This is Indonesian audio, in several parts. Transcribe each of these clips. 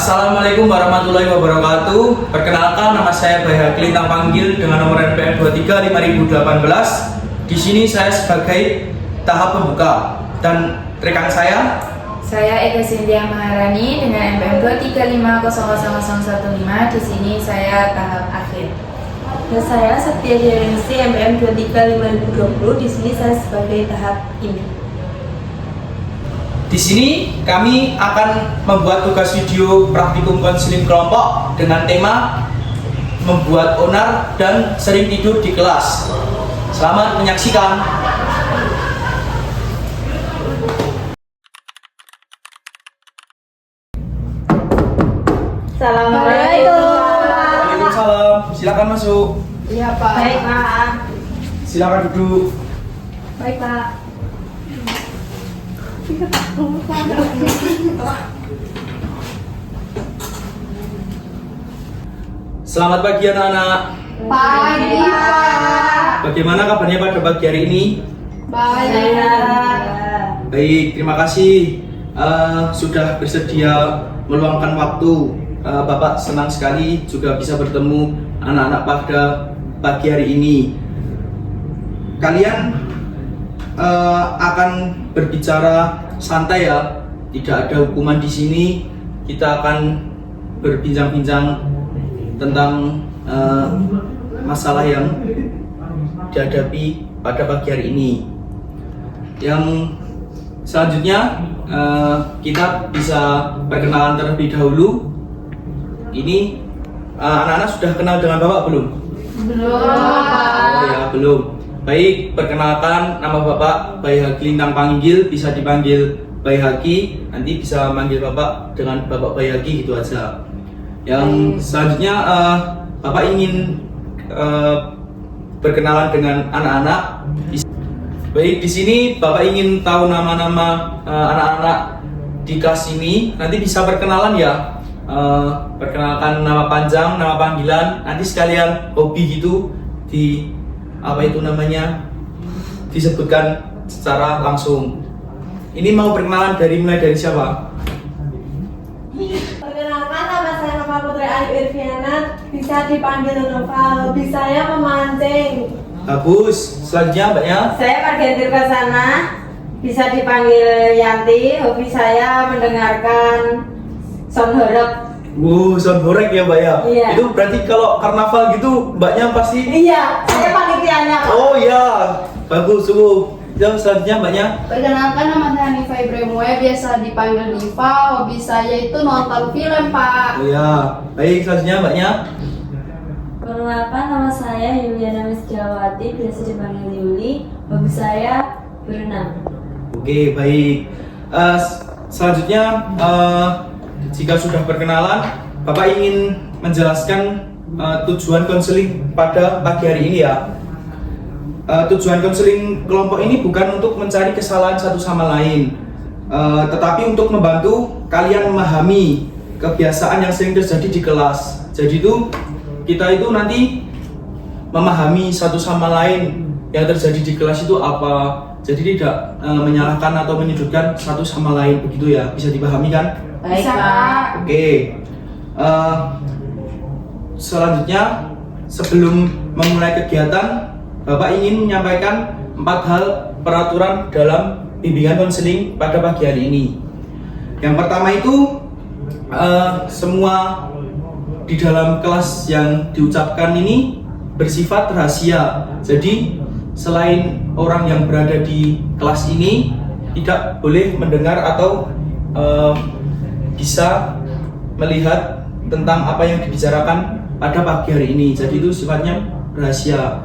Assalamualaikum warahmatullahi wabarakatuh. Perkenalkan, nama saya Bayi Lintang Panggil dengan nomor NPM 23 5018. Di sini saya sebagai tahap pembuka dan rekan saya Eka Cynthia Maharani dengan NPM 235000015. Di sini saya tahap akhir. Dan saya Setia Diarensi NPM 235020. Di sini saya sebagai tahap ini. Di sini kami akan membuat tugas video praktikum konseling kelompok dengan tema membuat onar dan sering tidur di kelas. Selamat menyaksikan. Assalamualaikum. Waalaikumsalam. Silakan masuk. Iya Pak. Baik Pak. Silakan duduk. Baik Pak. Selamat pagi anak-anak. Pagi Pak. Bagaimana kabarnya pada pagi hari ini? Baik. Baik, terima kasih sudah bersedia meluangkan waktu. Bapak senang sekali juga bisa bertemu anak-anak pada pagi hari ini. Kalian akan berbicara santai ya, tidak ada hukuman di sini. Kita akan berbincang-bincang tentang masalah yang dihadapi pada pagi hari ini. Yang selanjutnya kita bisa perkenalan terlebih dahulu. Ini anak-anak sudah kenal dengan Bapak belum? Belum. Oh ya, belum. Baik, perkenalkan, nama Bapak Bayi Lintang Panggil, bisa dipanggil Bayi Haki. Nanti bisa manggil Bapak dengan Bapak Bayi Haki, gitu aja. Yang selanjutnya Bapak ingin berkenalan dengan anak-anak. Baik, di sini Bapak ingin tahu nama-nama anak-anak di kelas ini. Nanti bisa perkenalan ya. Perkenalkan nama panjang, nama panggilan, nanti sekalian hobi gitu di apa itu namanya disebutkan secara langsung. Ini mau perkenalan mulai dari siapa? Perkenalkan, nama saya Nova Putri Ayu Irviana, bisa dipanggil Nova. Hobi saya memancing. Bagus. Selanjutnya mbaknya? Saya Mardian Tirkasana, bisa dipanggil Yanti. Hobi saya mendengarkan sound horeg. Sound horeg ya mbak ya? Iya. Itu berarti kalau karnaval gitu mbaknya pasti? Iya, saya panitianya Pak. Oh iya, bagus. Yang selanjutnya mbaknya? Perkenalkan, nama saya Nifa Ibrahimoe, biasa dipanggil Nifa. Hobi saya itu nonton film, Pak. Oh iya. Baik, selanjutnya mbaknya? Perkenalkan, nama saya Yuliana Misjawati, biasa dipanggil Yuli. Hobi saya berenang. Oke, baik. Selanjutnya, jika sudah perkenalan, Bapak ingin menjelaskan tujuan konseling pada pagi hari ini ya. Tujuan konseling kelompok ini bukan untuk mencari kesalahan satu sama lain, tetapi untuk membantu kalian memahami kebiasaan yang sering terjadi di kelas. Jadi kita itu nanti memahami satu sama lain yang terjadi di kelas itu apa. Jadi tidak menyalahkan atau menyudutkan satu sama lain, begitu ya, bisa dipahami kan? Baik Bisa, Pak. Oke. Selanjutnya, sebelum memulai kegiatan, Bapak ingin menyampaikan 4 hal peraturan dalam bimbingan konseling pada pagi hari ini. Yang pertama itu, semua di dalam kelas yang diucapkan ini bersifat rahasia. Jadi selain orang yang berada di kelas ini tidak boleh mendengar atau bisa melihat tentang apa yang dibicarakan pada pagi hari ini. Jadi itu sifatnya rahasia.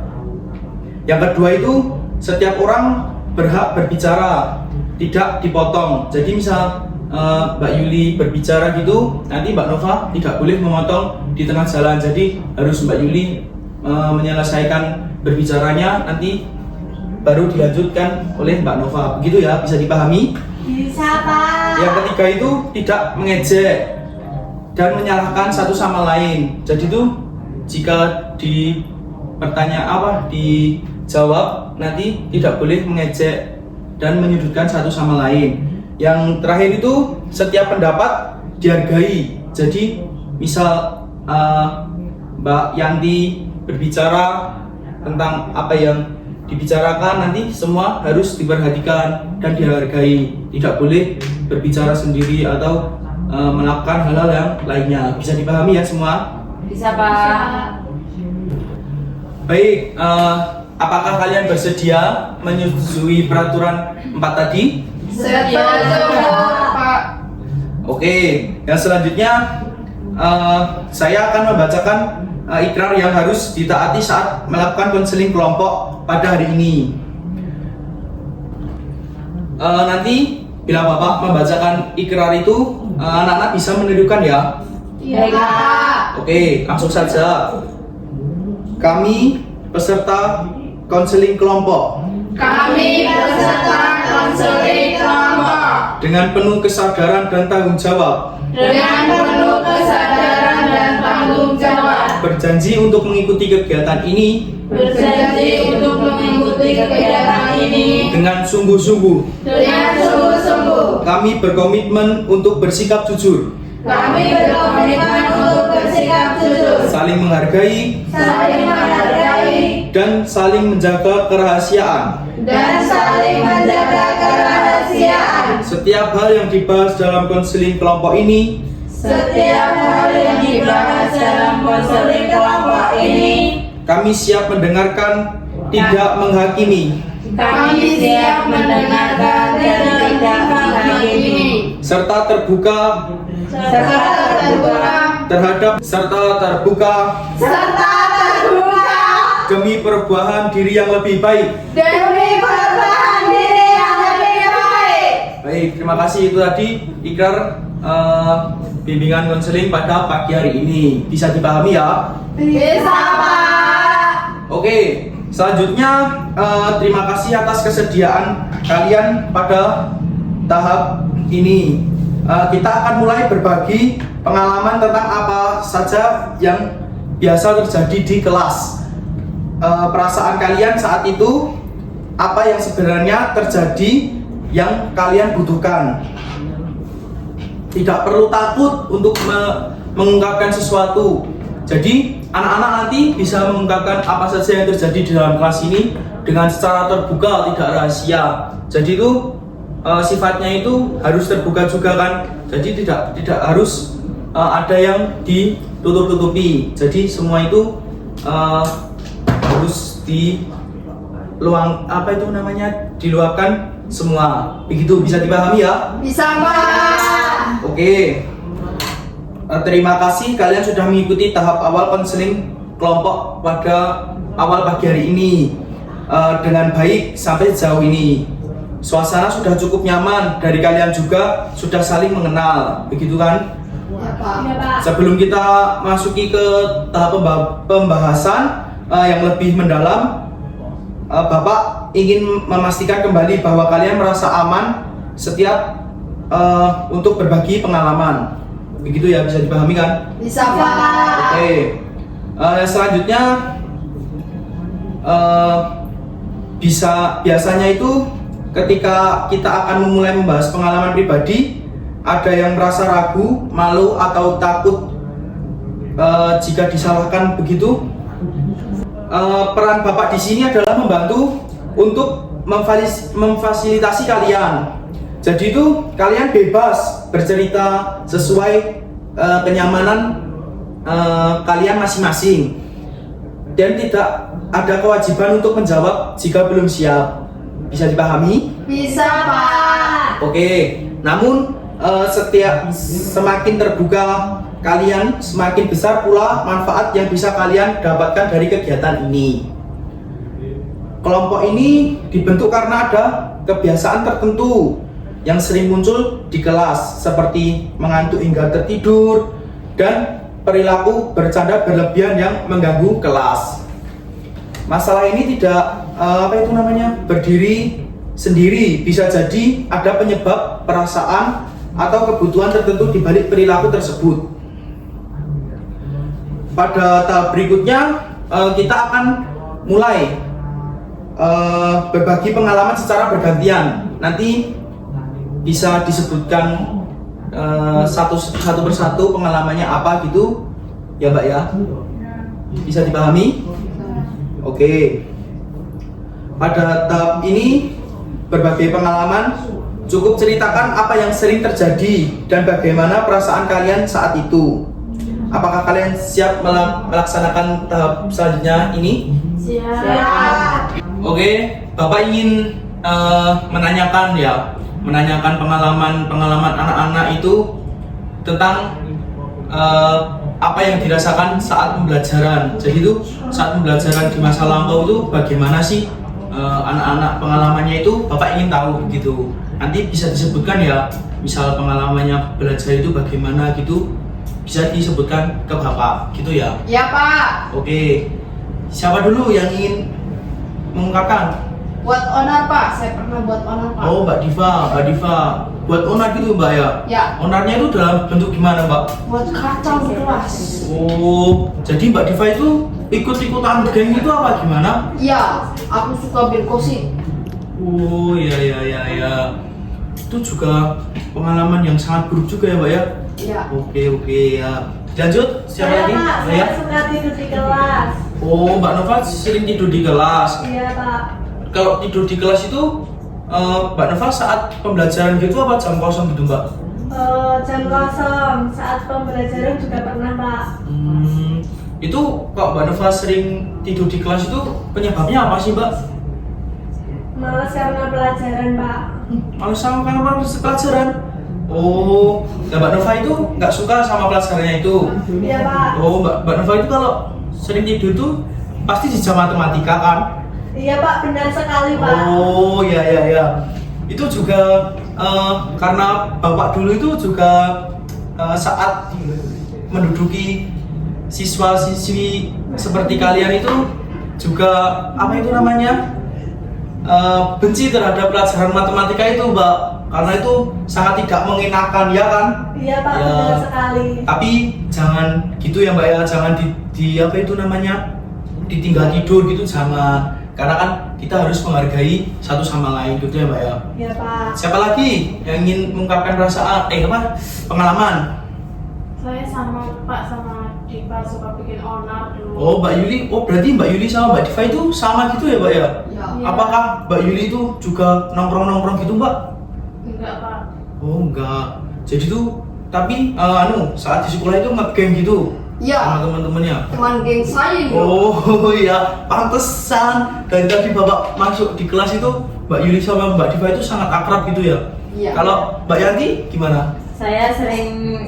Yang kedua itu, setiap orang berhak berbicara, tidak dipotong. Jadi misal Mbak Yuli berbicara gitu, nanti Mbak Nova tidak boleh memotong di tengah jalan. Jadi harus Mbak Yuli menyelesaikan berbicaranya, nanti baru dilanjutkan oleh Mbak Nova. Begitu ya, bisa dipahami? Bisa Pak. Yang ketiga itu tidak mengejek dan menyalahkan satu sama lain. Jadi itu jika di dijawab nanti tidak boleh mengejek dan menyudutkan satu sama lain. Yang terakhir itu setiap pendapat dihargai Jadi misal Mbak Yanti berbicara tentang apa yang dibicarakan, nanti semua harus diperhatikan dan dihargai. Tidak boleh berbicara sendiri atau melakukan hal-hal yang lainnya. Bisa dipahami ya semua? Bisa, Pak. Baik, apakah kalian bersedia menyetujui peraturan 4 tadi? Setuju, Pak. Oke, yang selanjutnya saya akan membacakan ikrar yang harus ditaati saat melakukan konseling kelompok pada hari ini. Nanti bila Bapak membacakan ikrar itu, anak-anak bisa menunjukkan ya. Iya, Pak. Oke, langsung saja. Kami peserta konseling kelompok Kami peserta konseling kelompok dengan penuh kesadaran dan tanggung jawab dengan penuh kesadaran dan tanggung jawab berjanji untuk mengikuti kegiatan ini berjanji untuk mengikuti kegiatan ini dengan sungguh-sungguh. dengan sungguh-sungguh. Kami berkomitmen untuk bersikap jujur, Kami berkomitmen untuk bersikap jujur, saling menghargai, saling menghargai, dan saling menjaga kerahasiaan. dan saling menjaga kerahasiaan. Setiap hal yang dibahas dalam konseling kelompok ini Setiap hal yang dibahas dalam konseling kelompok ini, kami siap mendengarkan, tidak menghakimi, kami siap mendengarkan dan tidak menghakimi, serta terbuka serta terbuka demi perubahan diri yang lebih baik. demi perubahan diri yang lebih baik. Baik, terima kasih. Itu tadi ikrar bimbingan konseling pada pagi hari ini. Bisa dipahami ya? Bisa, Pak. Oke, selanjutnya terima kasih atas kesediaan kalian pada tahap ini. Kita akan mulai berbagi pengalaman tentang apa saja yang biasa terjadi di kelas. Perasaan kalian saat itu, apa yang sebenarnya terjadi yang kalian butuhkan. Tidak perlu takut untuk mengungkapkan sesuatu. Jadi anak-anak nanti bisa mengungkapkan apa saja yang terjadi di dalam kelas ini dengan secara terbuka, tidak rahasia. Jadi itu sifatnya itu harus terbuka juga kan. Jadi tidak harus ada yang ditutup-tutupi. Jadi semua itu harus diluapkan semua. Begitu, bisa dipahami ya? Bisa, Pak. Oke. Terima kasih kalian sudah mengikuti tahap awal konseling kelompok pada awal pagi hari ini dengan baik sampai sejauh ini. Suasana sudah cukup nyaman, dari kalian juga sudah saling mengenal, begitu kan? Ya, Pak. Sebelum kita masuki ke tahap pembahasan yang lebih mendalam, Bapak ingin memastikan kembali bahwa kalian merasa aman setiap untuk berbagi pengalaman. Begitu ya, bisa dipahami kan? Bisa, Pak. Oke. Selanjutnya biasanya itu ketika kita akan memulai membahas pengalaman pribadi, ada yang merasa ragu, malu atau takut jika disalahkan begitu. Peran Bapak di sini adalah membantu untuk memfasilitasi kalian. Jadi itu kalian bebas bercerita sesuai kenyamanan kalian masing-masing, dan tidak ada kewajiban untuk menjawab jika belum siap. Bisa dipahami? Bisa, Pak. Oke. Namun semakin terbuka kalian, semakin besar pula manfaat yang bisa kalian dapatkan dari kegiatan ini. Kelompok ini dibentuk karena ada kebiasaan tertentu yang sering muncul di kelas, seperti mengantuk hingga tertidur dan perilaku bercanda berlebihan yang mengganggu kelas. Masalah ini tidak berdiri sendiri, bisa jadi ada penyebab perasaan atau kebutuhan tertentu di balik perilaku tersebut. Pada tahap berikutnya kita akan mulai berbagi pengalaman secara bergantian. Nanti bisa disebutkan satu persatu pengalamannya apa gitu ya Mbak ya? Bisa dipahami? Oke. Pada tahap ini berbagai pengalaman, cukup ceritakan apa yang sering terjadi dan bagaimana perasaan kalian saat itu. Apakah kalian siap melaksanakan tahap selanjutnya ini? Siap. Oke, Bapak ingin menanyakan pengalaman anak-anak itu tentang apa yang dirasakan saat pembelajaran. Jadi itu saat pembelajaran di masa lampau itu bagaimana sih anak-anak pengalamannya itu Bapak ingin tahu gitu. Nanti bisa disebutkan ya, misal pengalamannya belajar itu bagaimana gitu, bisa disebutkan ke Bapak gitu ya. Iya Pak. Oke, siapa dulu yang ingin mengungkapkan? Buat onar Pak, saya pernah buat onar Pak. Oh, Mbak Diva, buat onar gitu Mbak ya? Ya. Onarnya itu dalam bentuk gimana Mbak? Buat kacau di kelas. Oh, jadi Mbak Diva itu ikut-ikutan geng itu apa gimana? Iya, aku suka bergosip. Oh, ya. Itu juga pengalaman yang sangat buruk juga ya Mbak ya? Iya. Oke ya. Lanjut, siapa lagi? Pak, saya suka tidur di kelas. Oh, Mbak Nova sering tidur di kelas. Iya Pak. Kalau tidur di kelas itu Mbak Nova saat pembelajaran gitu apa jam kosong gitu Mbak? Jam kosong saat pembelajaran juga pernah Pak. Itu kok Mbak Nova sering tidur di kelas itu penyebabnya apa sih Mbak? Males karena pelajaran Pak. Males sama karena pelajaran? Oh, nah Mbak Nova itu nggak suka sama pelajarannya itu? Iya Pak. Oh, Mbak Nova itu kalau sering tidur tuh pasti di jam matematika kan? Iya Pak, benar sekali Pak. Oh, ya. Itu juga karena Bapak dulu itu juga saat menduduki siswa-siswi seperti kalian itu juga apa itu namanya benci terhadap pelajaran matematika itu Mbak, karena itu sangat tidak mengenakan ya kan? Iya Pak, Ya. benar sekali. Tapi jangan gitu ya Mbak ya, jangan di apa itu namanya ditinggal tidur gitu, jangan, karena kan kita harus menghargai satu sama lain gitu ya Mbak ya. Iya Pak. Siapa lagi yang ingin mengungkapkan perasaan pengalaman? Saya sama Pak sama Diva suka bikin onar dulu. Oh Mbak Yuli, oh berarti Mbak Yuli sama Mbak Diva itu sama gitu ya Mbak ya? Iya. Apakah Mbak Yuli itu juga nongkrong-nongkrong gitu Mbak? Enggak Pak. Oh enggak, jadi tuh tapi saat di sekolah itu nge-game gitu Iya. sama teman-temannya. Teman geng saya itu. Oh iya, pantesan dari tadi Bapak masuk di kelas itu Mbak Yuli sama Mbak Diva itu sangat akrab gitu ya? Iya. Kalau Mbak Yanti gimana? Saya sering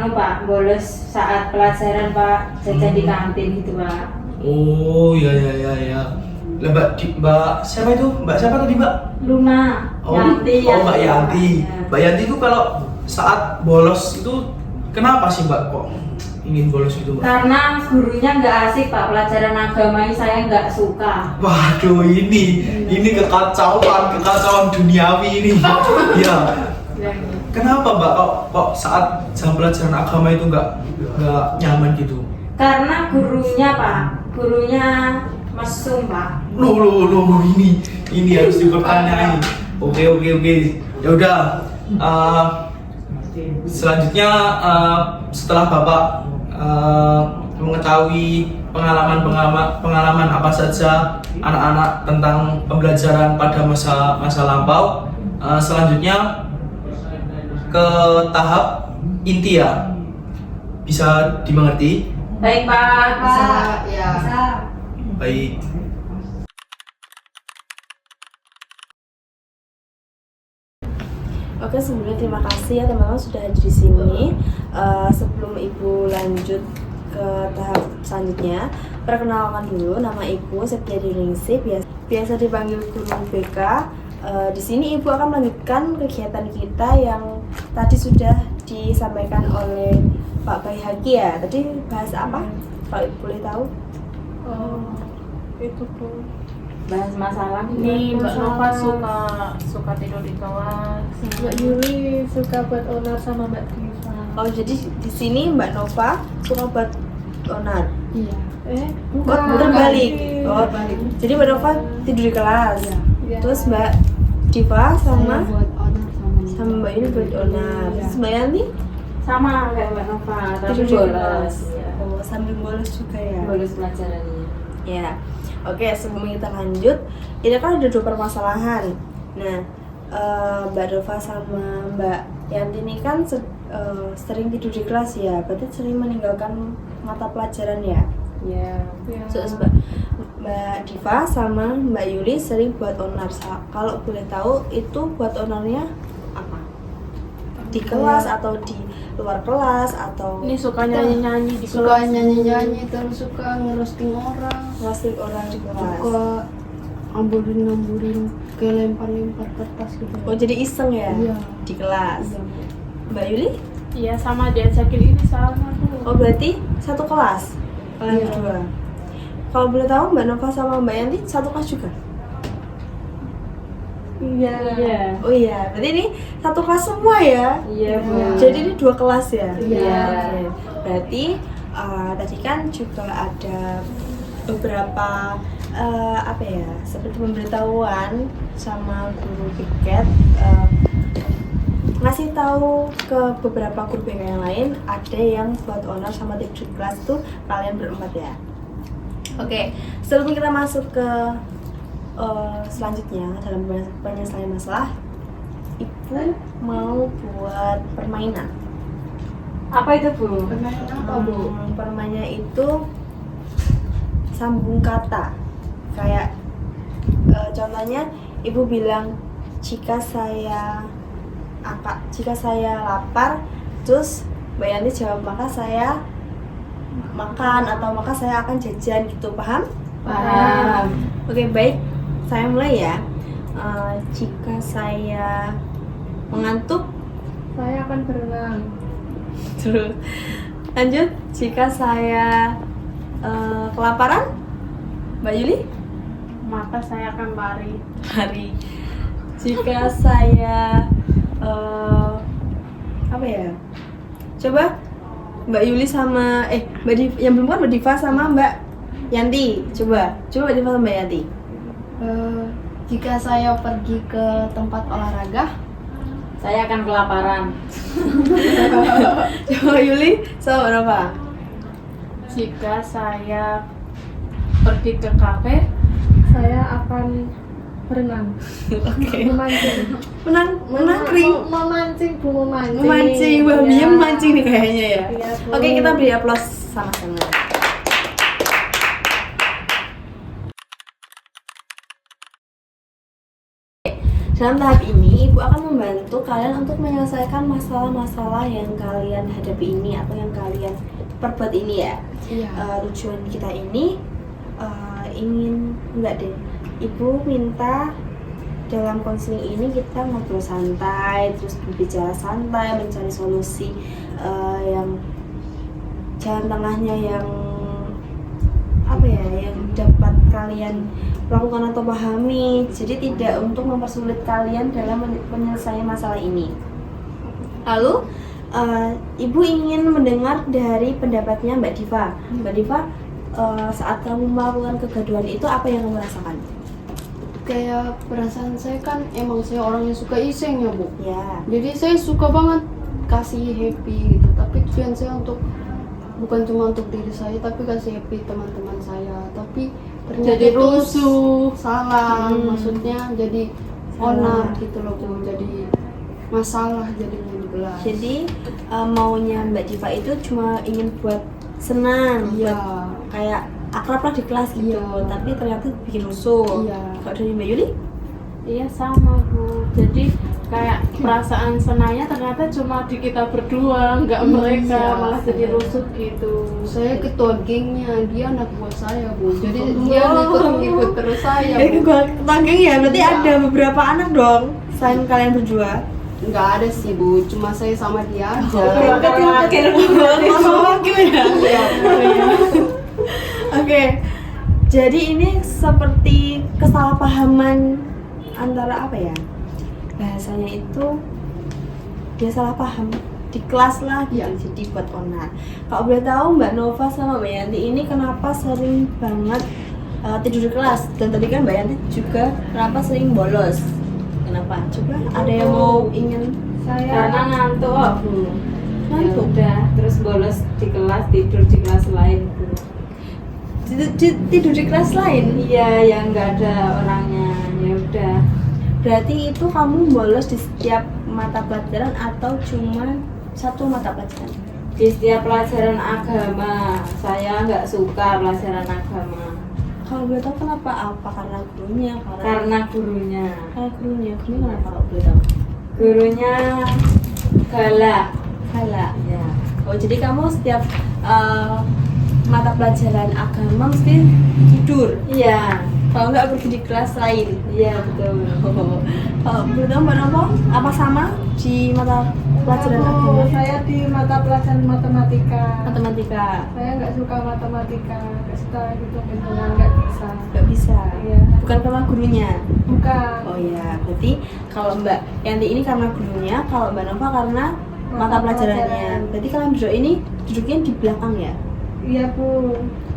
Pak, bolos saat pelajaran Pak, jajan di kantin gitu Pak. Oh iya. Lah Mbak siapa itu? Mbak siapa tadi Mbak? Luna, Oh, Yanti. oh Mbak Yanti. Ya. Mbak Yanti itu kalau saat bolos itu kenapa sih Mbak kok ingin bolos gitu Mbak? Karena gurunya nggak asik Pak, pelajaran agama ini saya nggak suka. Waduh ini kekacauan duniawi ini. Iya. Kenapa Mbak kok saat jam pelajaran agama itu nggak nyaman gitu? Karena gurunya Pak, gurunya mesum Pak. Loh ini harus dipertanyai. Oke. Ya udah. Selanjutnya setelah Bapak mengetahui pengalaman apa saja anak-anak tentang pembelajaran pada masa lampau, selanjutnya ke tahap inti ya, bisa dimengerti? Baik Pak. Bisa, ya. Bisa. Baik. Oke, sebelumnya terima kasih ya teman-teman sudah hadir di sini. Sebelum Ibu lanjut ke tahap selanjutnya, perkenalkan dulu, nama Ibu Septiadi Ningsih, biasa dipanggil Guru BK. Di sini Ibu akan melanjutkan kegiatan kita yang tadi sudah disampaikan oleh Pak Bayhaki ya. Tadi bahas apa? Kalau Ibu boleh tahu? Itu tuh. Bahas masalah Ini Mbak Nova suka tidur di kelas. Mbak Yuli suka buat onar sama Mbak Diva. Oh, jadi di sini Mbak Nova suka buat onar. Iya. Oh, terbalik. Oh, jadi Mbak Nova tidur di kelas. Iya. Terus Mbak Diva sama Saya buat onar sama Sama Mbak Yuli buat onar. Terus Mbak Yanti Sama kayak Mbak Nova, tapi tidur di bolos. kelas. Ya. Oh, sambil bolos juga ya. Bolos pelajarannya. Ya. Oke, sebelum kita lanjut, ini kan ada 2 permasalahan. Nah, Mbak Nova sama Mbak Yanti ini kan sering tidur di kelas ya, berarti sering meninggalkan mata pelajaran ya. Ya. Terus Mbak Diva sama Mbak Yuli sering buat onar. Kalau boleh tahu itu buat onarnya apa? Di kelas atau di luar kelas atau Ini suka nyanyi-nyanyi di Suka kelas. nyanyi-nyanyi, terus suka ngerosting orang, ngasih orang di kelas? suka amburin kayak lempar-lempar kertas gitu. Oh jadi iseng ya Iya. di kelas. Iya. Mbak Yuli? Iya sama diajakin ini sama tuh. Oh berarti satu kelas kalian Iya. berdua. Kalau boleh tahu Mbak Nova sama Mbak Yanti satu kelas juga? Iya. Oh iya, berarti ini satu kelas semua ya? Iya, Bu. Jadi ini 2 kelas ya? Iya. Oke. Berarti tadi kan juga ada beberapa apa ya, seperti pemberitahuan sama guru piket ngasih tahu ke beberapa guru piket yang lain ada yang buat onar sama tidur di kelas tuh kalian berempat ya. Oke, sebelum kita masuk ke selanjutnya dalam penyelesaian masalah, Ibu mau buat permainan. Apa itu, Bu? Permainan apa, Bu? Permainannya itu sambung kata. Kayak contohnya Ibu bilang jika saya lapar, terus Mbak Yanti jawab maka saya makan atau maka saya akan jajan gitu, paham? Paham. Oke, baik. Saya mulai ya. Jika saya mengantuk, Saya akan berenang. terus lanjut. Jika saya kelaparan, Mbak Yuli? Maka saya akan lari. Hari. Jika saya apa ya? Coba Mbak Yuli sama yang belum kan Mbak Diva sama Mbak Yanti. Coba Mbak Diva sama Mbak Yanti. Jika saya pergi ke tempat olahraga, Saya akan kelaparan. Coba Yuli sama berapa? Jika saya pergi ke kafe, Saya akan berenang. Oke. Memancing. Menangkring. Memancing, Bu, memancing. Memancing, Mbak Iya. Mia memancing nih kayaknya ya. Iya, Bu. Oke, kita beri aplaus sama-sama. Dalam tahap ini, Ibu akan membantu kalian untuk menyelesaikan masalah-masalah yang kalian hadapi ini atau yang kalian perbuat ini ya. iya. Tujuan kita ini Ibu minta dalam konseling ini kita ngobrol santai, terus berbicara santai, mencari solusi yang jalan tengahnya yang apa ya, yang dapat kalian lakukan atau pahami. Jadi tidak untuk mempersulit kalian dalam menyelesaikan masalah ini. Lalu Ibu ingin mendengar dari pendapatnya Mbak Diva. Mbak Diva, saat kamu melakukan kegaduhan itu apa yang kamu rasakan? Kayak perasaan saya kan emang saya orang yang suka iseng ya, Bu. Ya. Jadi saya suka banget kasih happy gitu. Tapi tujuan saya bukan cuma untuk diri saya, tapi kasih happy teman-teman saya. Tapi ternyata jadi itu rusuh. salah, maksudnya jadi onar Salah. gitu loh, Bu. Jadi masalah jadinya di kelas. Jadi maunya Mbak Diva itu cuma ingin buat senang, Iya. buat kayak akrab lah di kelas gitu, Iya. tapi ternyata bikin rusuh. Iya. Kalau dari Mbak Yuli? Iya sama, Bu. Jadi kayak perasaan senangnya ternyata cuma di kita berdua, nggak mereka, Iya. malah jadi rusuh gitu. Saya ketua gengnya, dia anak buah saya, Bu. Jadi dia ngikut terus saya, Bu. Ketua geng ya, berarti ada beberapa anak dong selain kalian berdua. Nggak ada sih, Bu. Cuma saya sama dia aja. Wakil ya. Oke, jadi ini seperti kesalahpahaman antara apa ya? Bahasanya itu dia salah paham di kelas lah gitu, Iya. jadi buat onar. Kalau boleh tahu Mbak Nova sama Mbak Yanti ini kenapa sering banget tidur di kelas? Dan tadi kan Mbak Yanti juga kenapa sering bolos? Kenapa? Coba ada yang mau ingin Saya ngantuk kok Bu. Ya Ngantuk? udah, terus bolos di kelas, tidur di kelas lain Bu. Tidur di kelas lain. Iya, yang nggak ada orangnya. Ya udah. Berarti itu kamu bolos di setiap mata pelajaran atau cuma satu mata pelajaran? Di setiap pelajaran agama, saya nggak suka pelajaran agama. Kalau boleh tahu kenapa? Apa karena gurunya? Karena gurunya. Gurunya kenapa kalau boleh tahu? Gurunya galak. Galak. Ya. Oh jadi kamu setiap mata pelajaran agama mesti tidur. Iya. Kalau nggak pergi di kelas lain. Iya betul. Kalau boleh tahu Mbak Novo, apa sama di mata pelajaran agama? saya di mata pelajaran matematika. Matematika. Saya nggak suka matematika, nggak suka hitung-hitungan, nggak bisa. Nggak bisa. Iya. Bukan karena gurunya. Bukan. Oh iya, berarti kalau Mbak Yanti ini karena gurunya, kalau Mbak Nova karena mata pelajarannya. Berarti kalian duduk ini duduknya di belakang ya? Iya Bu,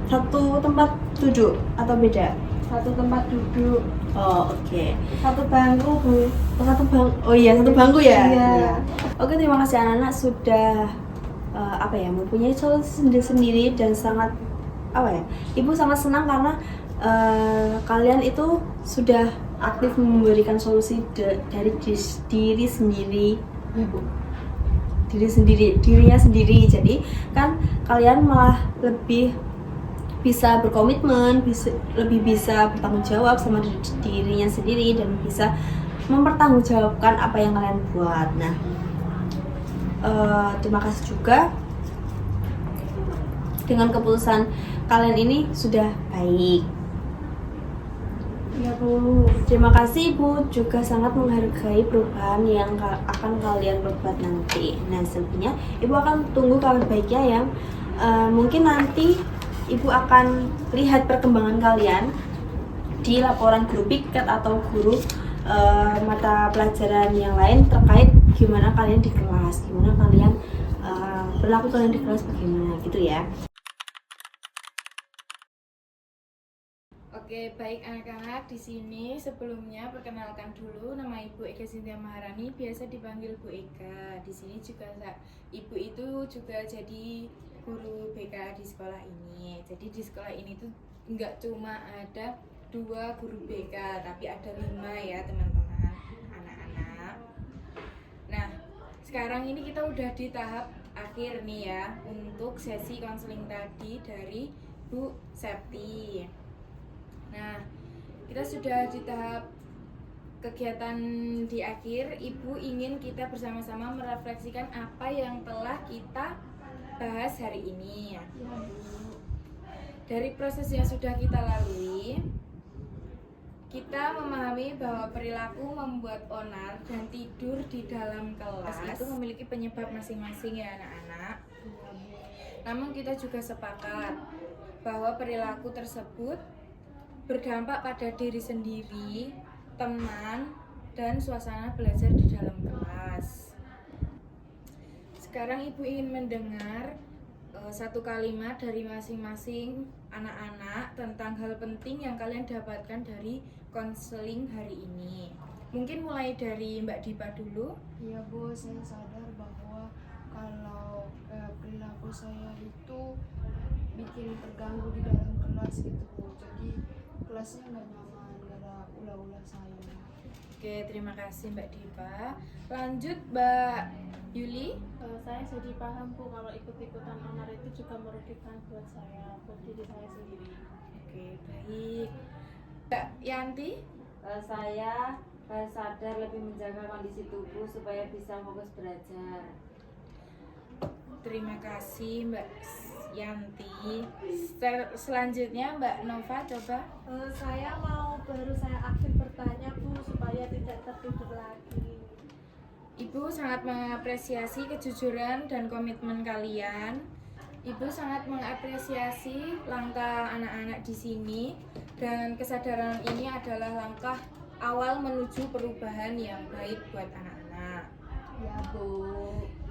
Satu tempat duduk atau beda? satu tempat duduk, Oh oke. satu bangku Bu. Satu bang. Oh iya satu bangku ya. Iya. Oke terima kasih anak-anak sudah apa ya mempunyai solusi sendiri dan sangat apa ya? Ibu sangat senang karena kalian itu sudah aktif memberikan solusi dari diri sendiri. Dirinya sendiri. Jadi kan kalian malah lebih bisa berkomitmen, lebih bisa bertanggung jawab sama dirinya sendiri dan bisa mempertanggungjawabkan apa yang kalian buat. Nah, terima kasih juga dengan keputusan kalian ini sudah baik. Iya Bu. Terima kasih Ibu juga sangat menghargai perubahan yang akan kalian perbuat nanti. Nah selebihnya Ibu akan tunggu kabar baiknya yang mungkin nanti Ibu akan lihat perkembangan kalian di laporan guru piket atau guru mata pelajaran yang lain terkait gimana kalian di kelas, gimana kalian perilaku kalian di kelas bagaimana gitu ya. Oke, baik anak-anak, di sini sebelumnya perkenalkan dulu, nama Ibu Eka Sintia Maharani, biasa dipanggil Bu Eka. Di sini juga Ibu itu juga jadi guru BK di sekolah ini. Jadi di sekolah ini tuh nggak cuma ada 2 guru BK, tapi ada 5 ya teman-teman, anak-anak. Nah, sekarang ini kita udah di tahap akhir nih ya untuk sesi konseling tadi dari Bu Septi. Nah, kita sudah di tahap kegiatan di akhir. Ibu ingin kita bersama-sama merefleksikan apa yang telah kita bahas hari ini. Dari proses yang sudah kita lalui, kita memahami bahwa perilaku membuat onar dan tidur di dalam kelas itu memiliki penyebab masing-masing ya anak-anak. Namun kita juga sepakat bahwa perilaku tersebut berdampak pada diri sendiri, teman, dan suasana belajar di dalam kelas. Sekarang Ibu ingin mendengar satu kalimat dari masing-masing anak-anak tentang hal penting yang kalian dapatkan dari konseling hari ini. Mungkin mulai dari Mbak Dipa dulu. Iya Bu, saya sadar bahwa kalau perilaku saya itu bikin terganggu di dalam kelas gitu Bu. Jadi kelasnya nggak nyaman gara ulah-ulah saya. Oke, terima kasih Mbak Dipa. Lanjut Mbak Yuli. Saya jadi paham Bu kalau ikut-ikutan onar itu juga merugikan buat saya, buat diri saya sendiri. Oke, baik. Mbak Yanti. Saya sadar lebih menjaga kondisi tubuh supaya bisa fokus belajar. Terima kasih Mbak Yanti. Selanjutnya Mbak Nova coba. Saya baru saya aktif bertanya Bu supaya tidak tertidur lagi. Ibu sangat mengapresiasi kejujuran dan komitmen kalian. Ibu sangat mengapresiasi langkah anak-anak di sini dan kesadaran ini adalah langkah awal menuju perubahan yang baik buat anak-anak. Ya Bu.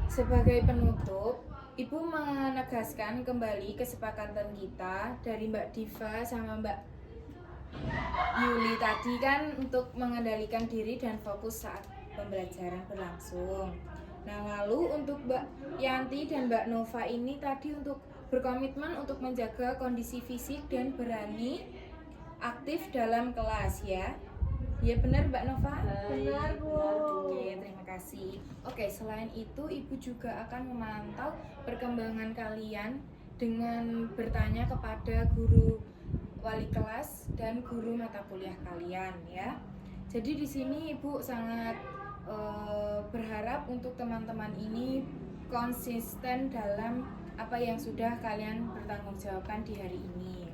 Sebagai penutup, Ibu menegaskan kembali kesepakatan kita dari Mbak Diva sama Mbak Yuli tadi kan untuk mengendalikan diri dan fokus saat pembelajaran berlangsung. Nah, lalu untuk Mbak Yanti dan Mbak Nova ini tadi untuk berkomitmen untuk menjaga kondisi fisik dan berani aktif dalam kelas ya. Ya benar Mbak Nova? Benar, Bu. Oke, terima kasih. Oke, selain itu Ibu juga akan memantau perkembangan kalian dengan bertanya kepada guru wali kelas dan guru mata kuliah kalian ya. Jadi di sini Ibu sangat berharap untuk teman-teman ini konsisten dalam apa yang sudah kalian bertanggungjawabkan di hari ini.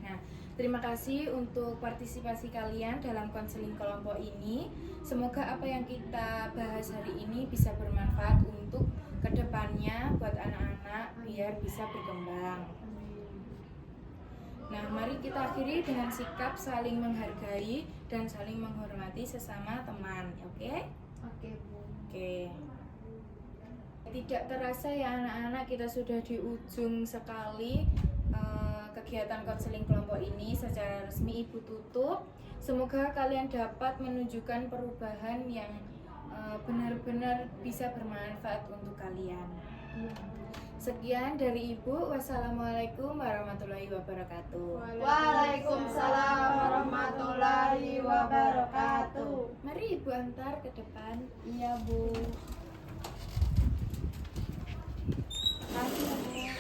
Nah, terima kasih untuk partisipasi kalian dalam konseling kelompok ini. Semoga apa yang kita bahas hari ini bisa bermanfaat untuk kedepannya buat anak-anak biar bisa berkembang. Nah, mari kita akhiri dengan sikap saling menghargai dan saling menghormati sesama teman, oke? Oke, Bu. Oke. Tidak terasa ya anak-anak, kita sudah di ujung sekali kegiatan konseling kelompok ini. Secara resmi Ibu tutup. Semoga kalian dapat menunjukkan perubahan yang benar-benar bisa bermanfaat untuk kalian. Sekian dari Ibu. Wassalamualaikum warahmatullahi wabarakatuh. Waalaikumsalam warahmatullahi wabarakatuh. Mari Ibu antar ke depan. Iya, Bu. Terima kasih.